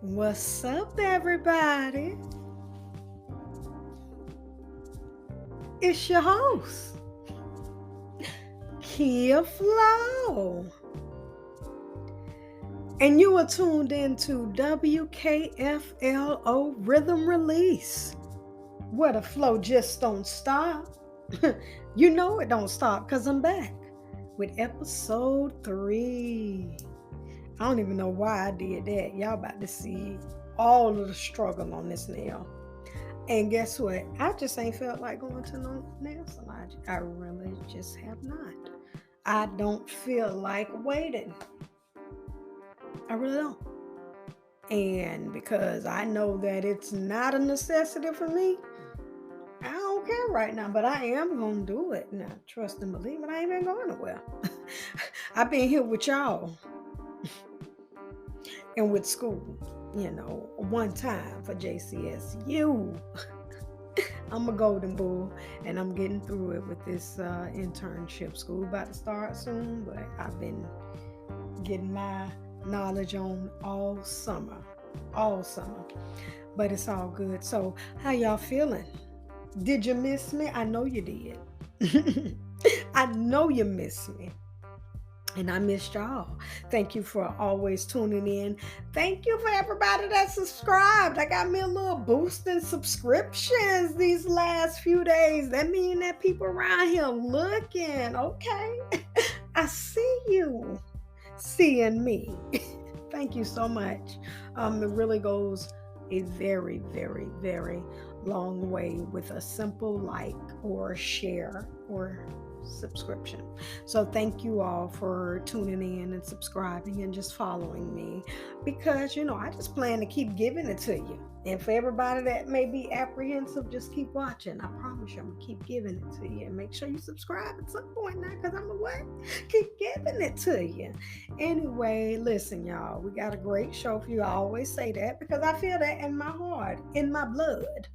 What's up, everybody? It's your host, WKFLO. And you are tuned into WKFLO Rhythm Release, where the flow just don't stop. You know it don't stop because I'm back with episode 3. I don't even know why I did that. Y'all about to see all of the struggle on this nail. And guess what? I just ain't felt like going to no nail salon. I really just have not. I don't feel like waiting. I really don't. And because I know that it's not a necessity for me, I don't care right now, but I am going to do it. Now, trust and believe it, I ain't been going nowhere. I've been here with y'all. And with school, one time for JCSU. I'm a golden bull, and I'm getting through it with this internship. School about to start soon, but I've been getting my knowledge on all summer. But it's all good. So how y'all feeling? Did you miss me? I know you did. I know you missed me. And I missed y'all. Thank you for always tuning in. Thank you for everybody that subscribed. I got me a little boost in subscriptions these last few days. That means that people around here looking. Okay. I see you seeing me. Thank you so much. It really goes a very, very, very long way with a simple like or share or subscription. So thank you all for tuning in and subscribing and just following me, because I just plan to keep giving it to you. And for everybody that may be apprehensive, just keep watching. I promise you I'm gonna keep giving it to you. And make sure you subscribe at some point now, because I'm gonna keep giving it to you. Anyway, listen, y'all, we got a great show for you. I always say that because I feel that in my heart, in my blood.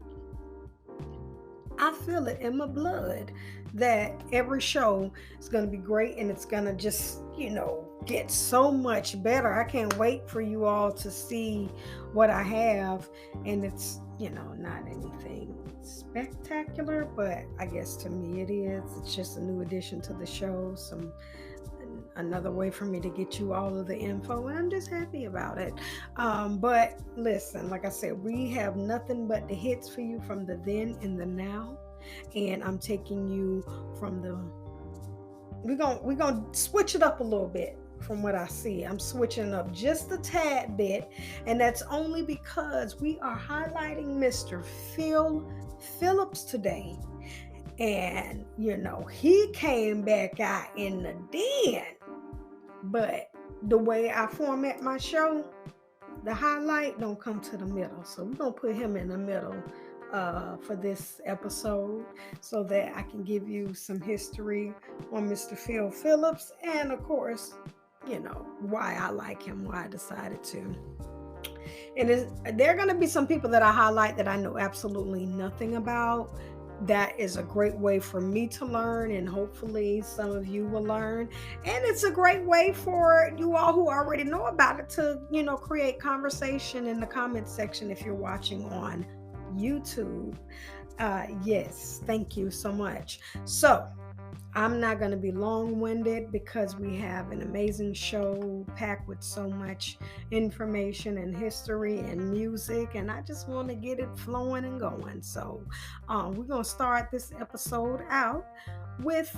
I feel it in my blood that every show is going to be great, and it's going to just, get so much better. I can't wait for you all to see what I have. And it's, not anything spectacular, but I guess to me it is. It's just a new addition to the show. Another way for me to get you all of the info, and I'm just happy about it. But listen, like I said, we have nothing but the hits for you from the then and the now, and I'm taking you from we're gonna switch it up a little bit from what I see. I'm switching up just a tad bit, and that's only because we are highlighting Mr. Phil Phillips today. And, he came back out in the den. But the way I format my show, the highlight don't come to the middle. So we're going to put him in the middle for this episode, so that I can give you some history on Mr. Phil Phillips. And, of course, why I like him, why I decided to. And there are going to be some people that I highlight that I know absolutely nothing about. That is a great way for me to learn, and hopefully some of you will learn. And it's a great way for you all who already know about it to, create conversation in the comment section if you're watching on YouTube. Yes, thank you so much. So I'm not going to be long-winded because we have an amazing show packed with so much information and history and music, and I just want to get it flowing and going. So we're going to start this episode out with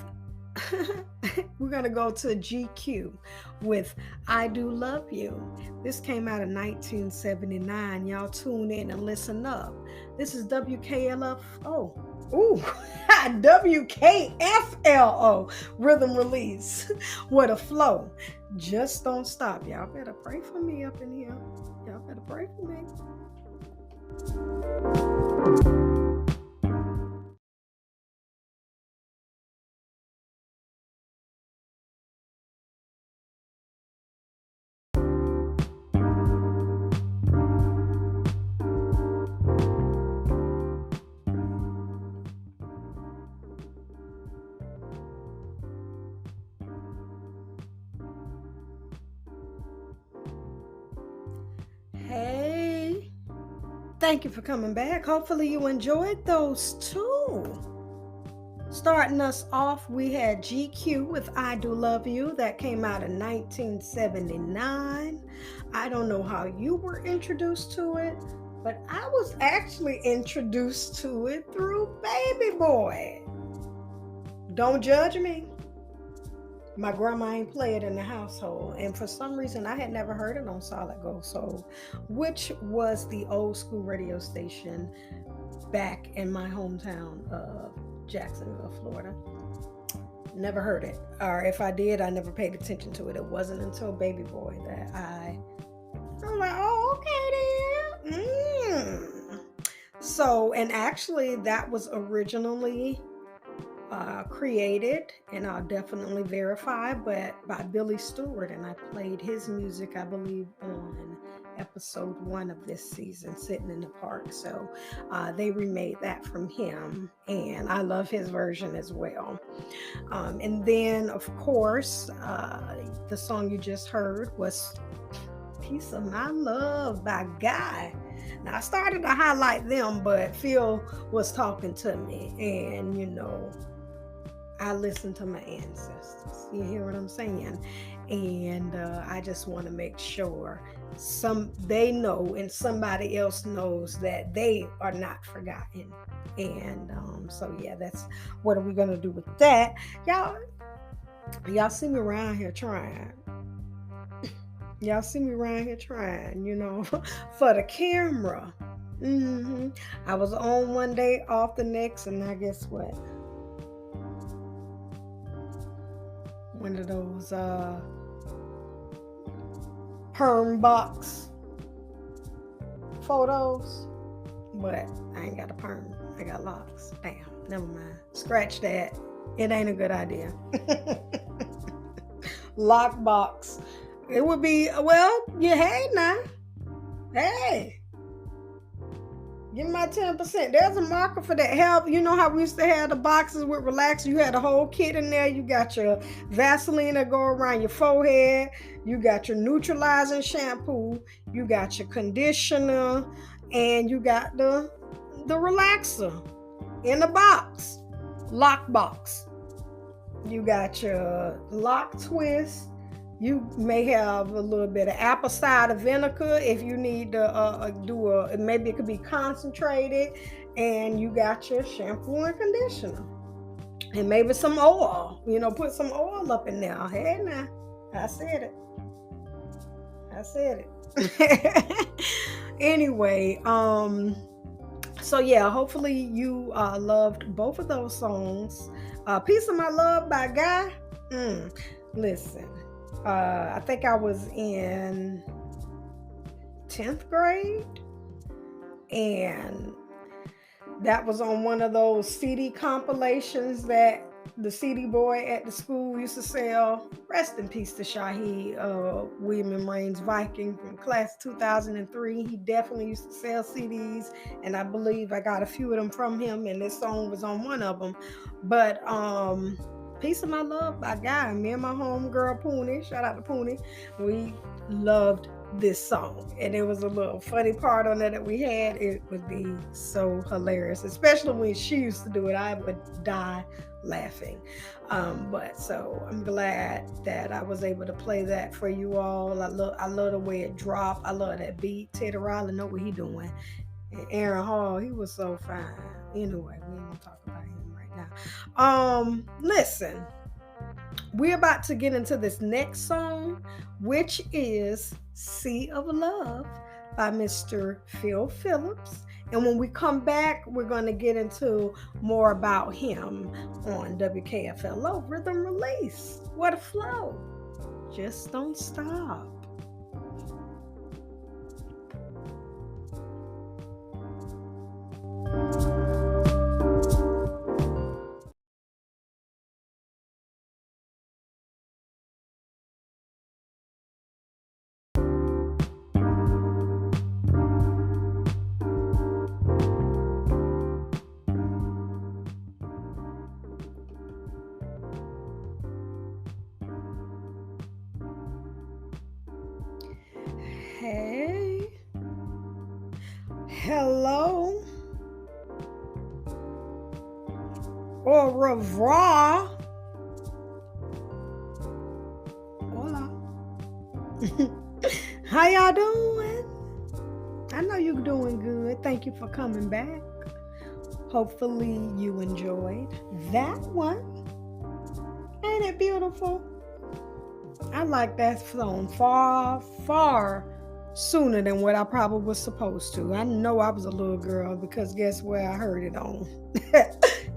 we're going to go to GQ with I Do Love You. This came out in 1979. Y'all tune in and listen up. This is WKFLO Ooh, WKFLO, rhythm release. What a flow. Just don't stop. Y'all better pray for me up in here. Y'all better pray for me. Hey, thank you for coming back. Hopefully you enjoyed those two. Starting us off, we had GQ with I Do Love You. That came out in 1979. I don't know how you were introduced to it, but I was actually introduced to it through Baby Boy. Don't judge me. My grandma ain't play it in the household, and for some reason I had never heard it on Solid Gold Soul, which was the old school radio station back in my hometown of Jacksonville, Florida. Never heard it, or if I did, I never paid attention to it. It wasn't until Baby Boy that I'm like, oh, okay then. So, and actually that was originally created, and I'll definitely verify, but by Billy Stewart, and I played his music, I believe, on episode 1 of this season, Sitting in the Park. So they remade that from him, and I love his version as well. And then, of course, the song you just heard was Piece of My Love by Guy. Now, I started to highlight them, but Phil was talking to me, and you know, I listen to my ancestors. You hear what I'm saying? And I just want to make sure they know and somebody else knows that they are not forgotten. And so yeah, that's what are we gonna do with that? Y'all see me around here trying. Y'all see me around here trying, you know, for the camera. I was on one day, off the next, and I guess what? One of those perm box photos, but I ain't got a perm. I got locks. Damn, never mind. Scratch that. It ain't a good idea. Lock box. It would be, well, yeah, hey now. Hey. Give me my 10%. There's a marker for that. Help. You know how we used to have the boxes with relaxer? You had a whole kit in there. You got your Vaseline that go around your forehead. You got your neutralizing shampoo. You got your conditioner. And you got the relaxer in the box. Lock box. You got your lock twist. You may have a little bit of apple cider vinegar if you need to maybe it could be concentrated, and you got your shampoo and conditioner, and maybe some oil. You know, put some oil up in there. Hey now, I said it. Anyway, so yeah, hopefully you loved both of those songs. Piece of My Love by Guy. Listen. I think I was in 10th grade, and that was on one of those CD compilations that the CD boy at the school used to sell. Rest in peace to Shahi, William and Rains Viking from class 2003. He definitely used to sell CDs, and I believe I got a few of them from him, and this song was on one of them. But Piece of My Love by Guy. Me and my homegirl Poonie, shout out to Poonie, we loved this song, and it was a little funny part on there that we had. It would be so hilarious, especially when she used to do it. I would die laughing. But so I'm glad that I was able to play that for you all. I love the way it dropped. I love that beat. Teddy Riley know what he doing. And Aaron Hall, he was so fine. Anyway, we ain't gonna talk about him right now. Listen, we're about to get into this next song, which is Sea of Love by Mr. Phil Phillips. And when we come back, we're going to get into more about him on WKFLO Rhythm Release. What a flow. Just don't stop. Hey. Hello. Au revoir. Hola. How y'all doing? I know you're doing good. Thank you for coming back. Hopefully you enjoyed that one. Ain't it beautiful? I like that song far sooner than what I probably was supposed to. I know I was a little girl because guess where I heard it on?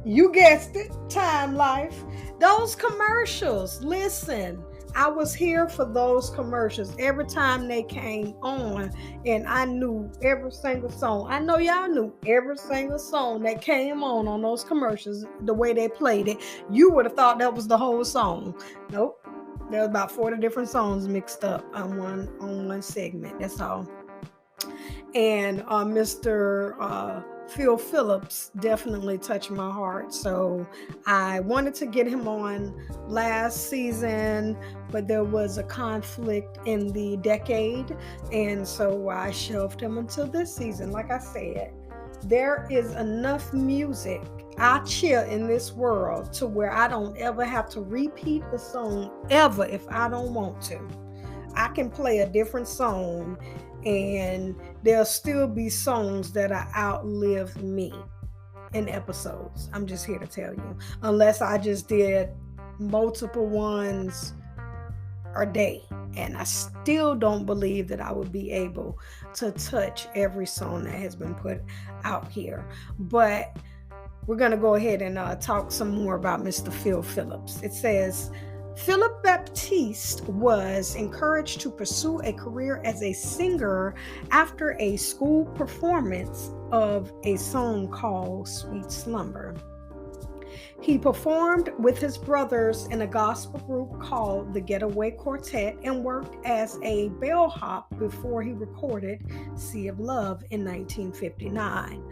You guessed it, Time Life. Those commercials, listen, I was here for those commercials every time they came on, and I knew every single song. I know y'all knew every single song that came on those commercials, the way they played it. You would have thought that was the whole song. Nope. There was about 40 different songs mixed up on one segment. That's all. And Mr. Phil Phillips definitely touched my heart. So I wanted to get him on last season, but there was a conflict in the decade. And so I shelved him until this season. Like I said, there is enough music out here in this world to where I don't ever have to repeat the song ever if I don't want to. I can play a different song and there'll still be songs that outlive me in episodes. I'm just here to tell you. Unless I just did multiple ones a day. And I still don't believe that I would be able to touch every song that has been put out here. But we're going to go ahead and talk some more about Mr. Phil Phillips. It says, Philip Baptiste was encouraged to pursue a career as a singer after a school performance of a song called Sweet Slumber. He performed with his brothers in a gospel group called the Gateway Quartet and worked as a bellhop before he recorded Sea of Love in 1959.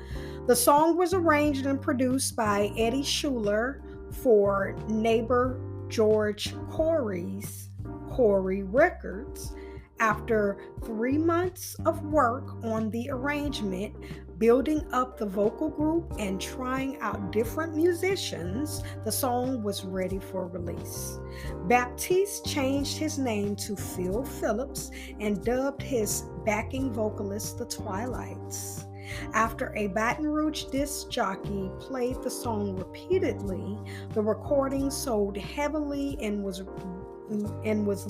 The song was arranged and produced by Eddie Shuler for neighbor George Khoury's Mercury Records. After 3 months of work on the arrangement, building up the vocal group, and trying out different musicians, the song was ready for release. Baptiste changed his name to Phil Phillips and dubbed his backing vocalist the Twilights. After a Baton Rouge disc jockey played the song repeatedly, the recording sold heavily and was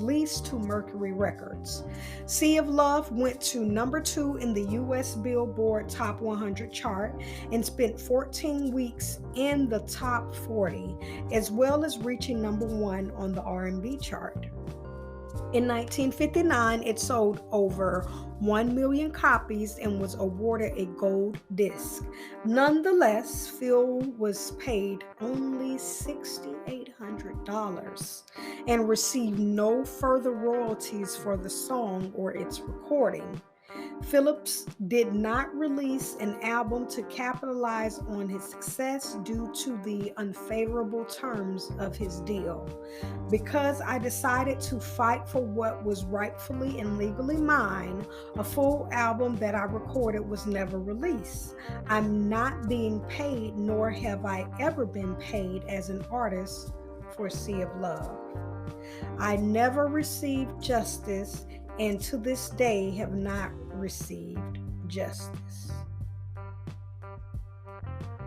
leased to Mercury Records. Sea of Love went to number 2 in the U.S. Billboard Top 100 chart and spent 14 weeks in the top 40, as well as reaching number 1 on the R&B chart. In 1959, it sold over 1 million copies and was awarded a gold disc. Nonetheless, Phil was paid only $6,800 and received no further royalties for the song or its recording. Phillips did not release an album to capitalize on his success due to the unfavorable terms of his deal. Because I decided to fight for what was rightfully and legally mine, a full album that I recorded was never released. I'm not being paid, nor have I ever been paid as an artist for Sea of Love. I never received justice, and to this day have not received justice.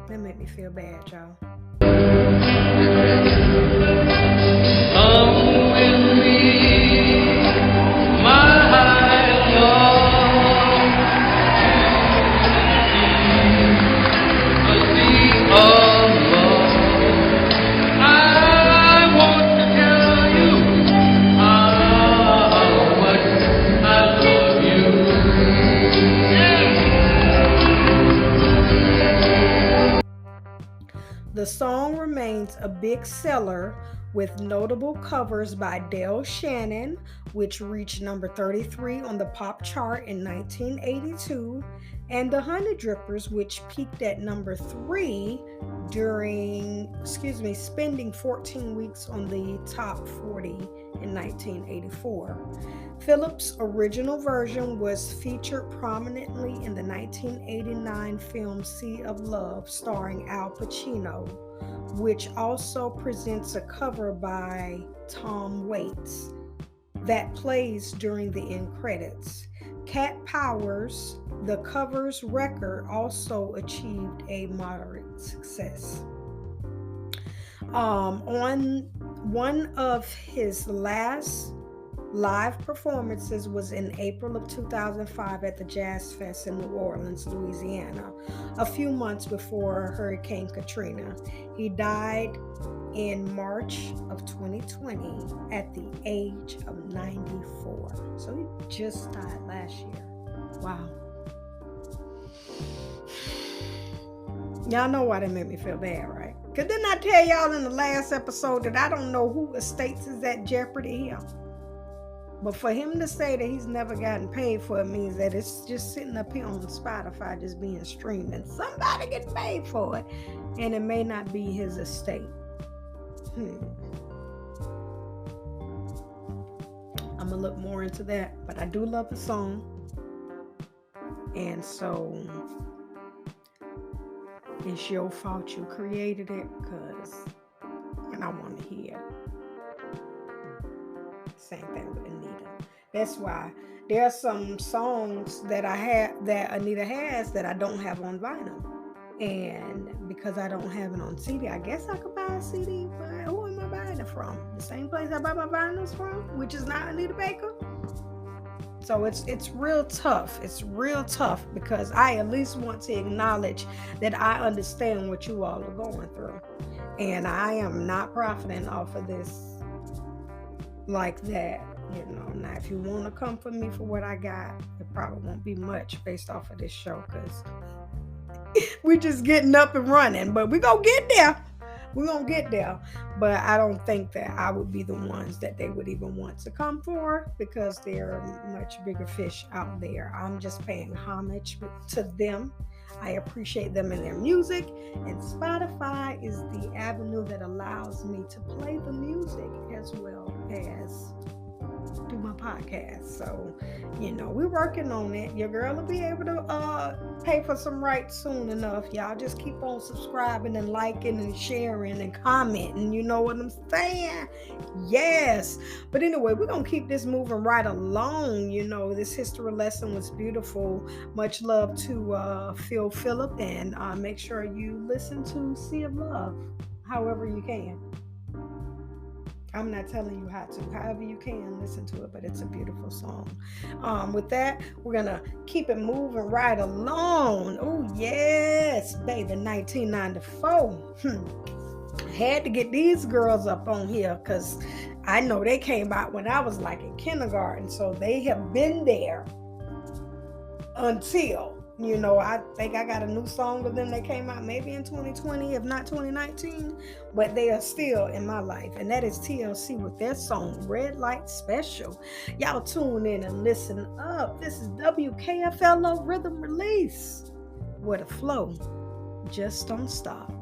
That made me feel bad, y'all. Come with me, my love. a big seller with notable covers by Shannon, which reached number 33 on the pop chart in 1982, and the Honeydrippers, which peaked at number 3 spending 14 weeks on the top 40 in 1984. Phillips' original version was featured prominently in the 1989 film Sea of Love, starring Al Pacino, which also presents a cover by Tom Waits that plays during the end credits. Cat Powers, the cover's record, also achieved a moderate success. On one of his last live performances was in April of 2005 at the Jazz Fest in New Orleans, Louisiana, a few months before Hurricane Katrina. He died in March of 2020 at the age of 94. So he just died last year. Wow. Y'all know why that made me feel bad, right? Because didn't I tell y'all in the last episode that I don't know who estates is at jeopardy here? But for him to say that he's never gotten paid for it means that it's just sitting up here on Spotify just being streamed and somebody getting paid for it. And it may not be his estate. I'm going to look more into that. But I do love the song. And so it's your fault you created it, and I want to hear it. Same thing with Anita. That's why there are some songs that Anita has that I don't have on vinyl. And because I don't have it on CD, I guess I could buy a CD, but who am I buying it from? The same place I buy my vinyls from, which is not Anita Baker. So it's real tough. It's real tough because I at least want to acknowledge that I understand what you all are going through. And I am not profiting off of this like that, Now, if you want to come for me for what I got, it probably won't be much based off of this show because we're just getting up and running. But we're going to get there. We're going to get there. But I don't think that I would be the ones that they would even want to come for because there are much bigger fish out there. I'm just paying homage to them. I appreciate them and their music, and Spotify is the avenue that allows me to play the music as well as do my podcast. So, we're working on it. Your girl will be able to pay for some rights soon enough. Y'all just keep on subscribing and liking and sharing and commenting. You know what I'm saying? Yes. But anyway, we're going to keep this moving right along. This history lesson was beautiful. Much love to Phil Phillips, and make sure you listen to Sea of Love however you can. I'm not telling you how to. However you can, listen to it, but it's a beautiful song. With that, we're going to keep it moving right along. Oh, yes, baby, 1994. I had to get these girls up on here because I know they came out when I was like in kindergarten, so they have been there until... I think I got a new song of them that came out maybe in 2020, if not 2019, but they are still in my life. And that is TLC with their song, Red Light Special. Y'all tune in and listen up. This is WKFLO Rhythm Release, where the flow just don't stop.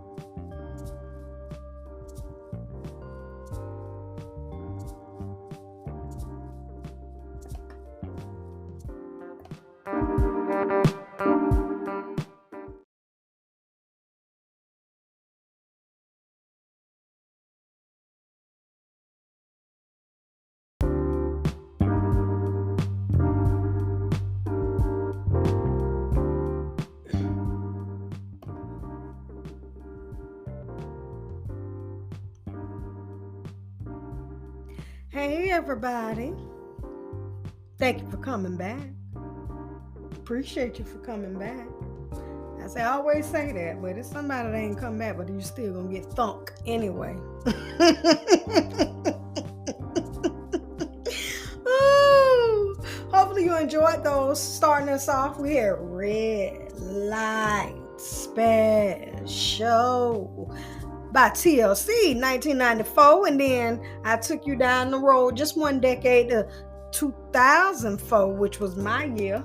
Hey everybody, thank you for coming back. Appreciate you for coming back. I always say that, but it's somebody that ain't come back, but you still gonna get thunk anyway. Ooh, hopefully you enjoyed those. Starting us off, we had Red Light Special. by TLC, 1994, and then I took you down the road just one decade to 2004, which was my year,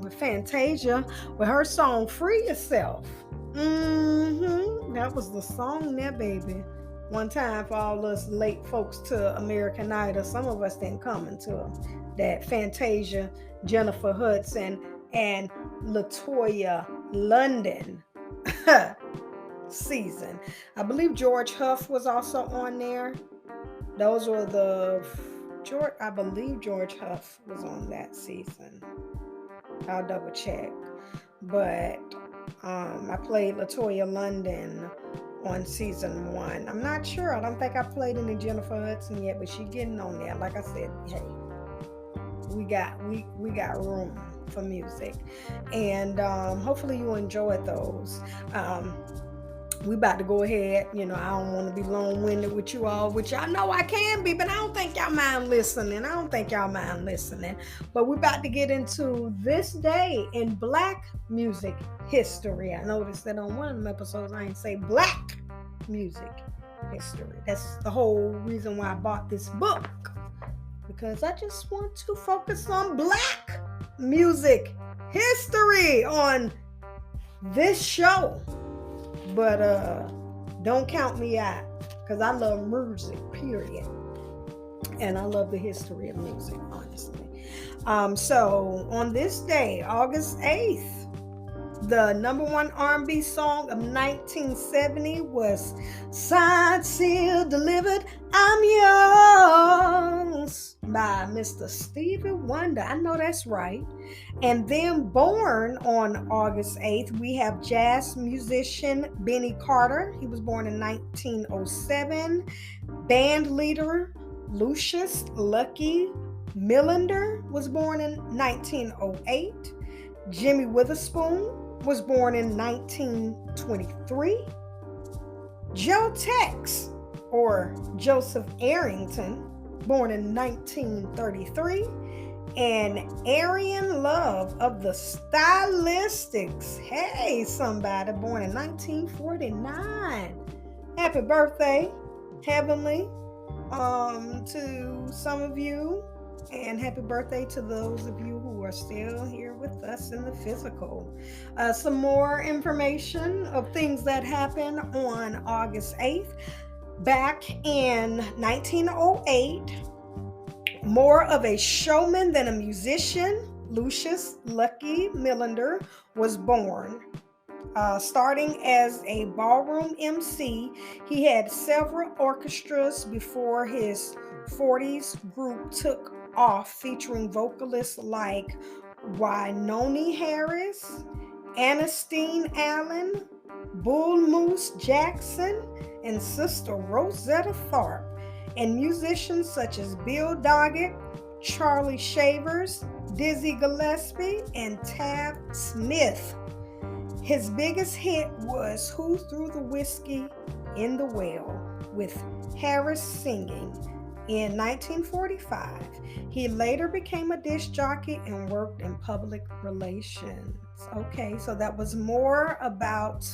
with Fantasia, with her song Free Yourself. That was the song there, baby. One time for all us late folks to American Idol, some of us didn't come until that Fantasia, Jennifer Hudson, and LaToya London season. I believe George Huff was also on there. Those were I believe George Huff was on that season. I'll double check. But I played LaToya London on season 1. I'm not sure. I don't think I played any Jennifer Hudson yet, but she getting on there. Like I said, hey, we got room for music, and hopefully you enjoyed those. We about to go ahead. I don't want to be long-winded with you all, which I know I can be, but I don't think y'all mind listening. But we about to get into this day in Black music history. I noticed that on one of them episodes I ain't say Black music history. That's the whole reason why I bought this book, because I just want to focus on Black music history on this show. But don't count me out, because I love music, period. And I love the history of music, honestly. So on this day, August 8th, the number one R&B song of 1970 was Signed, Sealed, Delivered, I'm Yours by Mr. Stevie Wonder. I know that's right. And then born on August 8th, we have jazz musician Benny Carter. He was born in 1907. Band leader Lucius Lucky Millender was born in 1908. Jimmy Witherspoon was born in 1923. Joe Tex, or Joseph Arrington, born in 1933. And Arian Love of the Stylistics, hey somebody, born in 1949. Happy birthday, Heavenly, to some of you. And happy birthday to those of you who are still here with us in the physical. Some more information of things that happened on August 8th. Back in 1908, more of a showman than a musician, Lucius Lucky Millender was born. Starting as a ballroom MC, he had several orchestras before his 40s group took off, featuring vocalists like Wynonie Harris, Ernestine Allen, Bull Moose Jackson, and Sister Rosetta Tharpe, and musicians such as Bill Doggett, Charlie Shavers, Dizzy Gillespie, and Tab Smith. His biggest hit was Who Threw the Whiskey in the Well, with Harris singing. In 1945, he later became a disc jockey and worked in public relations. Okay, so that was more about,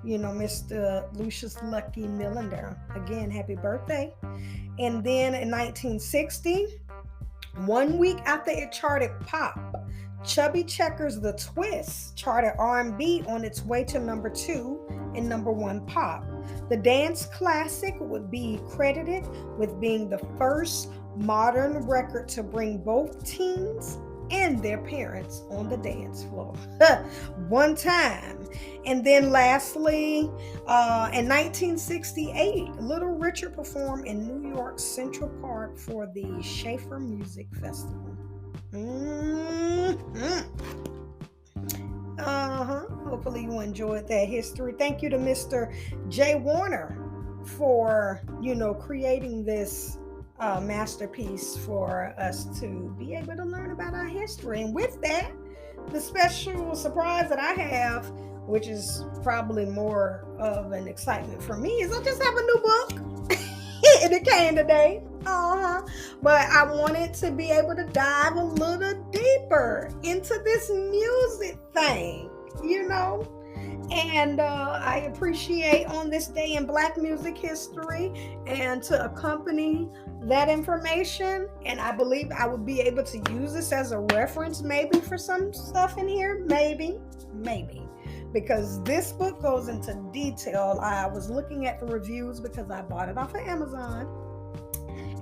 Mr. Lucius Lucky Millender. Again, happy birthday. And then in 1960, 1 week after it charted pop, Chubby Checkers' The Twist charted R&B on its way to number 2 and number 1 pop. The dance classic would be credited with being the first modern record to bring both teens and their parents on the dance floor one time. And then lastly, in 1968, Little Richard performed in New York's Central Park for the Schaefer Music Festival. Hopefully you enjoyed that history. Thank you to Mr. Jay Warner for, creating this masterpiece for us to be able to learn about our history. And with that, the special surprise that I have, which is probably more of an excitement for me, is I just have a new book. And it came today. But I wanted to be able to dive a little deeper into this music thing, And I appreciate on this day in Black music history and to accompany that information. And I believe I would be able to use this as a reference maybe for some stuff in here. Maybe. Because this book goes into detail. I was looking at the reviews because I bought it off of Amazon.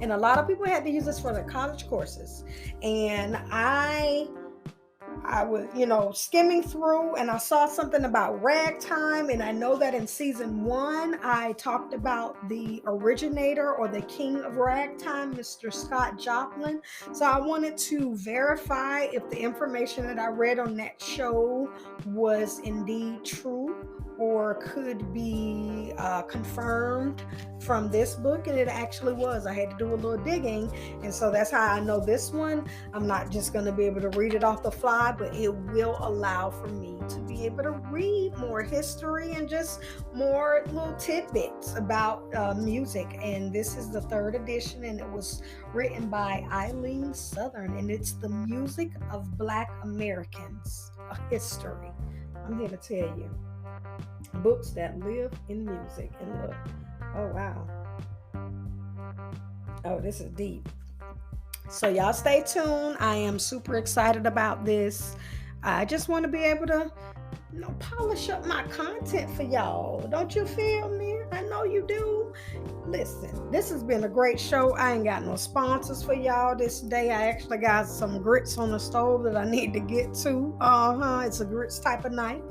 And a lot of people had to use this for their college courses. And I was, skimming through and I saw something about ragtime. And I know that in season 1, I talked about the originator or the king of ragtime, Mr. Scott Joplin. So I wanted to verify if the information that I read on that show was indeed true or could be confirmed from this book, and it actually was. I had to do a little digging, and so that's how I know this one. I'm not just going to be able to read it off the fly, but it will allow for me to be able to read more history and just more little tidbits about music. And this is the 3rd edition, and it was written by Eileen Southern, and it's The Music of Black Americans, a history. I'm here to tell you. Books that live in music. And look, oh wow, oh, this is deep. So y'all stay tuned. I am super excited about this. I just want to be able to polish up my content for y'all. Don't you feel me? I know you do. Listen, this has been a great show. I ain't got no sponsors for y'all this day. I actually got some grits on the stove that I need to get to. It's a grits type of night.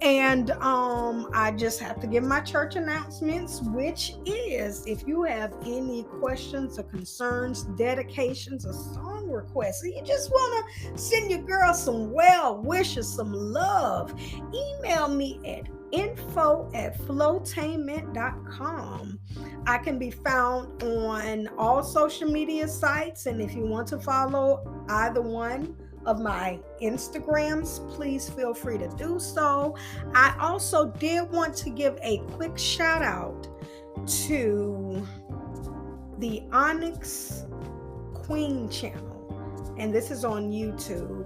And I just have to give my church announcements, which is if you have any questions or concerns, dedications, or song requests, or you just want to send your girl some well wishes, some love, email me at info@flotainment.com. I can be found on all social media sites, and if you want to follow either one of my Instagrams, please feel free to do so. I also did want to give a quick shout out to the Onyx Queen channel, and this is on YouTube.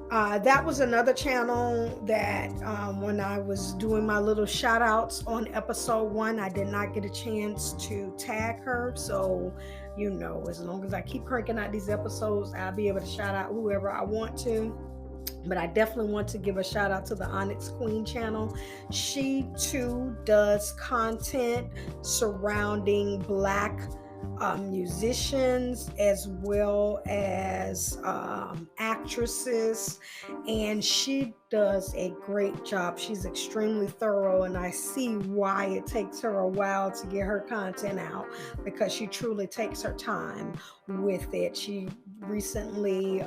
That was another channel that when I was doing my little shout outs on episode 1, I did not get a chance to tag her. So, as long as I keep cranking out these episodes, I'll be able to shout out whoever I want to. But I definitely want to give a shout out to the Onyx Queen channel. She too does content surrounding Black musicians as well as actresses, and she does a great job. She's extremely thorough, and I see why it takes her a while to get her content out, because she truly takes her time with it. She recently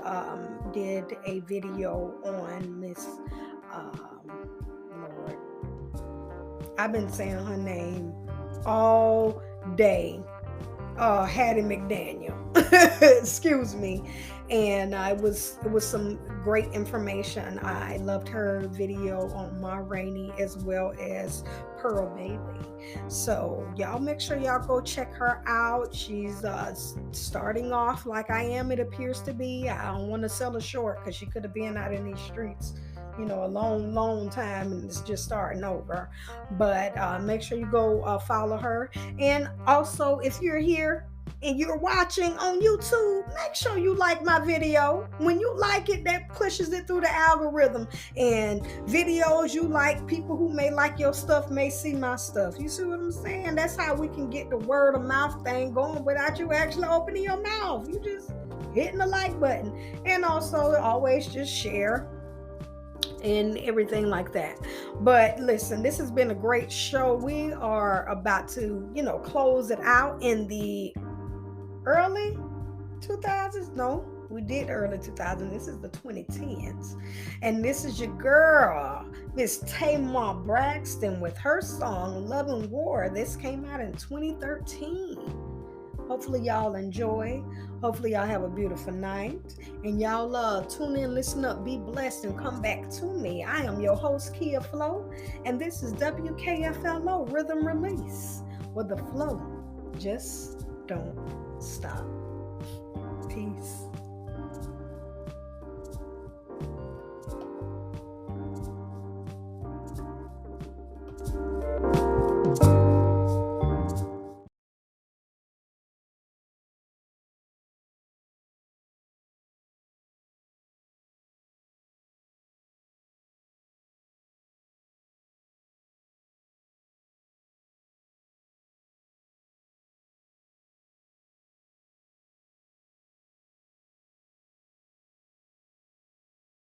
did a video on Miss Lord, I've been saying her name all day, Hattie McDaniel. Excuse me. And it was some great information. I loved her video on Ma Rainey as well as Pearl Bailey. So y'all make sure y'all go check her out. She's starting off like I am, it appears to be. I don't want to sell her short because she could have been out in these streets a long time, and it's just starting over. But make sure you go follow her. And also, if you're here and you're watching on YouTube, make sure you like my video. When you like it, that pushes it through the algorithm, and videos you like, people who may like your stuff may see my stuff. You see what I'm saying? That's how we can get the word of mouth thing going without you actually opening your mouth. You just hitting the like button. And also always just share and everything like that. But listen, this has been a great show. We are about to, close it out in the early 2000s. No, we did early 2000s. This is the 2010s. And this is your girl, Miss Tamar Braxton, with her song Love and War. This came out in 2013. Hopefully y'all enjoy. Hopefully y'all have a beautiful night. And y'all tune in, listen up, be blessed, and come back to me. I am your host, Kia Flo, and this is WKFLO Rhythm Release, where the flow just don't stop. Peace.